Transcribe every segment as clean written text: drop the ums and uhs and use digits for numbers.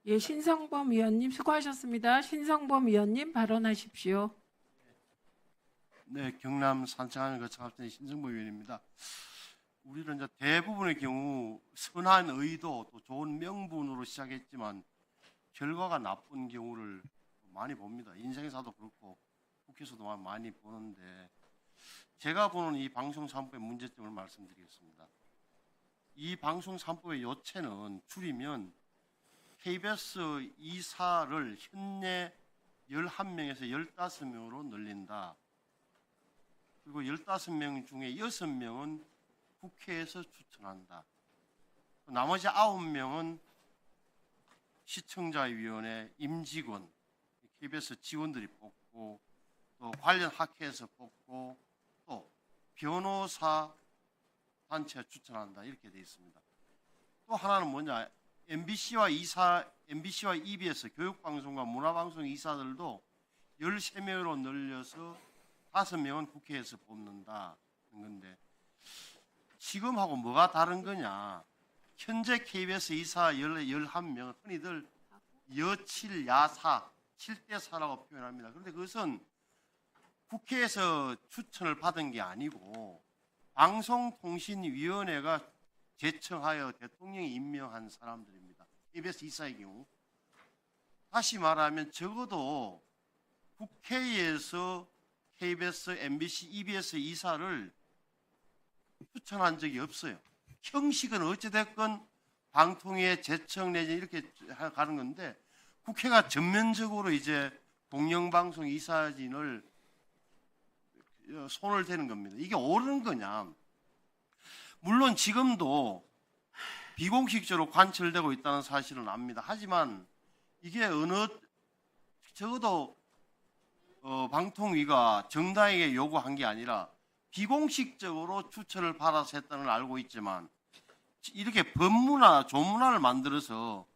예, 신성범 위원님 수고하셨습니다. 신성범 위원님 발언하십시오. 네, 경남 산청하는 거창할때 신성범 의원입니다. 우리는 이제 대부분의 경우 선한 의도 또 좋은 명분으로 시작했지만 결과가 나쁜 경우를 많이 봅니다. 인생사도 그렇고 국회에서도 많이 보는데 제가 보는 이 방송 3법의 문제점을 말씀드리겠습니다. 이 방송 3법의 요체는 줄이면 KBS 이사를 현재 11명에서 15명으로 늘린다. 그리고 15명 중에 6명은 국회에서 추천한다. 나머지 9명은 시청자위원회 임직원, KBS 직원들이 뽑고 또 관련 학회에서 뽑고 또 변호사 단체가 추천한다. 이렇게 되어 있습니다. 또 하나는 뭐냐? MBC와 EBS 교육방송과 문화방송 이사들도 13명으로 늘려서 5명은 국회에서 뽑는다는 건데 지금하고 뭐가 다른 거냐? 현재 KBS 이사 11명 흔히들 여칠 야사 7대4라고 표현합니다. 그런데 그것은 국회에서 추천을 받은 게 아니고 방송통신위원회가 제청하여 대통령이 임명한 사람들입니다. KBS 이사의 경우 다시 말하면 적어도 국회에서 KBS, MBC, EBS 이사를 추천한 적이 없어요. 형식은 어찌됐건 방통위의 제청 내지 이렇게 가는 건데 국회가 전면적으로 이제 공영방송 이사진을 손을 대는 겁니다. 이게 옳은 거냐? 물론 지금도 비공식적으로 관철되고 있다는 사실은 압니다. 하지만 이게 적어도 방통위가 정당에게 요구한 게 아니라 비공식적으로 추천을 받아서 했다는 걸 알고 있지만 이렇게 법문화, 조문화를 만들어서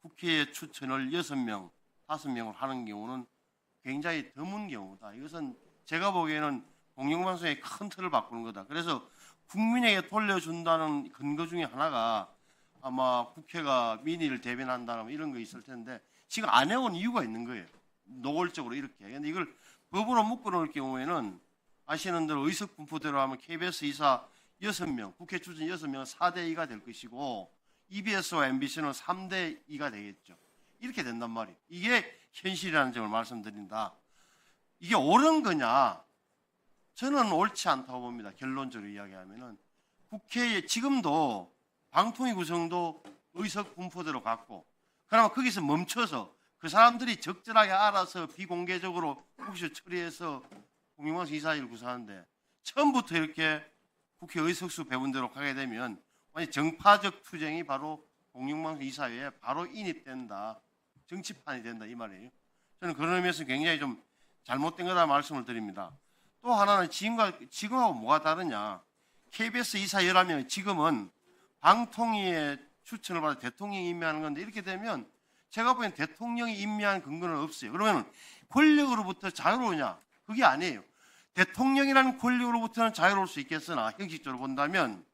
국회에 추천을 6명, 5명을 하는 경우는 굉장히 드문 경우다. 이것은 제가 보기에는 공영방송의 큰 틀을 바꾸는 거다. 그래서 국민에게 돌려준다는 근거 중에 하나가 아마 국회가 민의를 대변한다는 이런 거 있을 텐데 지금 안 해온 이유가 있는 거예요. 노골적으로 이렇게. 근데 이걸 법으로 묶어놓을 경우에는 아시는 대로 의석 분포대로 하면 KBS 이사 6명, 국회 추천 6명은 4대2가 될 것이고 EBS와 MBC는 3대2가 되겠죠. 이렇게 된단 말이에요. 이게 현실이라는 점을 말씀드린다. 이게 옳은 거냐? 저는 옳지 않다고 봅니다. 결론적으로 이야기하면은 국회에 지금도 방통위 구성도 의석 분포대로 갖고 그러면 거기서 멈춰서 그 사람들이 적절하게 알아서 비공개적으로 국시 처리해서 공영방송 이사회를 구성하는데 처음부터 이렇게 국회 의석수 배분대로 가게 되면 완전 정파적 투쟁이 바로 공영방송 이사회에 바로 인입된다. 정치판이 된다 이 말이에요. 저는 그런 의미에서 굉장히 좀 잘못된 거다 말씀을 드립니다. 또 하나는 지금하고 뭐가 다르냐. KBS 이사 11명 지금은 방통위의 추천을 받아 대통령이 임명하는 건데 이렇게 되면 제가 보기엔 대통령이 임명한 근거는 없어요. 그러면 권력으로부터 자유로우냐? 그게 아니에요. 대통령이라는 권력으로부터는 자유로울 수 있겠으나 형식적으로 본다면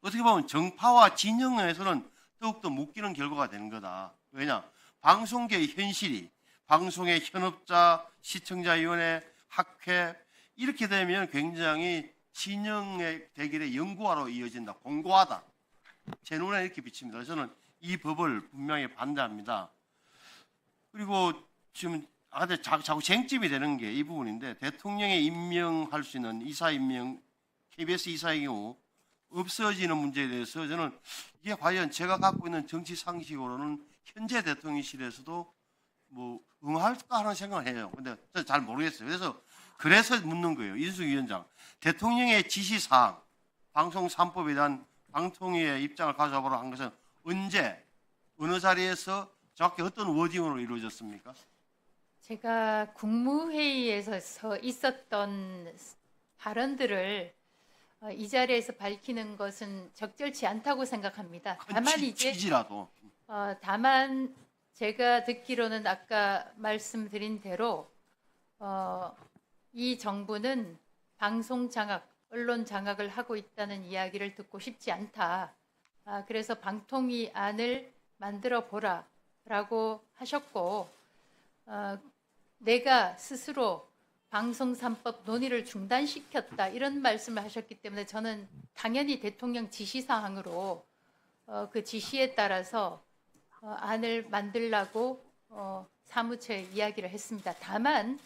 어떻게 보면 정파와 진영에서는 더욱더 묶이는 결과가 되는 거다. 왜냐? 방송계의 현실이 방송의 현업자, 시청자위원회, 학회 이렇게 되면 굉장히 진영의 대결의 연구화로 이어진다. 공고하다. 제 눈에 이렇게 비칩니다. 저는 이 법을 분명히 반대합니다. 그리고 지금 자꾸 쟁점이 되는 게 이 부분인데 대통령이 임명할 수 있는 이사 임명 KBS 이사의 경우 없어지는 문제에 대해서 저는 이게 과연 제가 갖고 있는 정치 상식으로는 현재 대통령실에서도 뭐 응할까 하는 생각을 해요. 근데 잘 모르겠어요. 그래서 묻는 거예요. 인수위 위원장. 대통령의 지시사항 방송 3법에 대한 방통위의 입장을 가져보라고 한 것은 언제 어느 자리에서 정확히 어떤 워딩으로 이루어졌습니까? 제가 국무회의에서 있었던 발언들을 이 자리에서 밝히는 것은 적절치 않다고 생각합니다. 다만 취지라도. 다만 제가 듣기로는 아까 말씀드린 대로 이 정부는 방송 장악, 언론 장악을 하고 있다는 이야기를 듣고 싶지 않다. 그래서 방통위 안을 만들어 보라. 라고 하셨고 내가 스스로 방송 3법 논의를 중단시켰다 이런 말씀을 하셨기 때문에 저는 당연히 대통령 지시사항으로 그 지시에 따라서 안을 만들라고 사무처에 이야기를 했습니다. 다만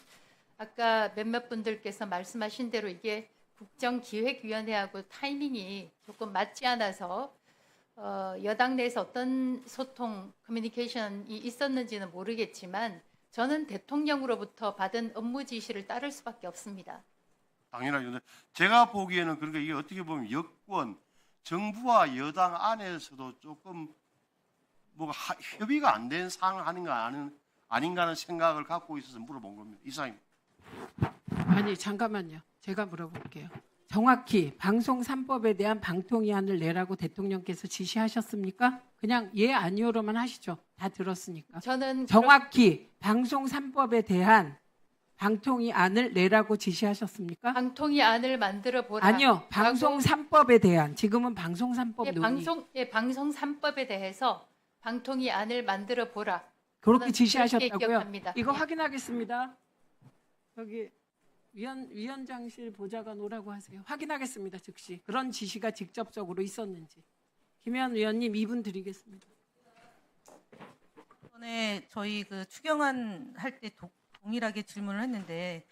아까 몇몇 분들께서 말씀하신 대로 이게 국정기획위원회하고 타이밍이 조금 맞지 않아서 여당 내에서 어떤 소통, 커뮤니케이션이 있었는지는 모르겠지만 저는 대통령으로부터 받은 업무 지시를 따를 수밖에 없습니다. 당연하죠. 제가 보기에는 그러니까 이게 어떻게 보면 여권, 정부와 여당 안에서도 조금 뭐가 협의가 안 된 사항을 하는 거 아닌가 하는 생각을 갖고 있어서 물어본 겁니다. 이상입니다. 아니 잠깐만요. 제가 물어볼게요. 정확히 방송 3법에 대한 방통위안을 내라고 대통령께서 지시하셨습니까? 그냥 예 아니오로만 하시죠. 다 들었으니까. 저는 정확히 방송 3법에 대한 방통위안을 내라고 지시하셨습니까? 방통위안을 만들어 보라. 아니요. 방송 3법에 대한 지금은 방송 3법 논의. 방송 3법에 대해서 방통위안을 만들어 보라. 그렇게 저는 지시하셨다고요? 그렇게 기억합니다. 이거 네. 확인하겠습니다. 여기 위원장실 보좌관 오라고 하세요. 확인하겠습니다. 즉시 그런 지시가 직접적으로 있었는지. 김혜연 위원님 2분 드리겠습니다. 이번에 저희 그 추경안 할 때 동일하게 질문을 했는데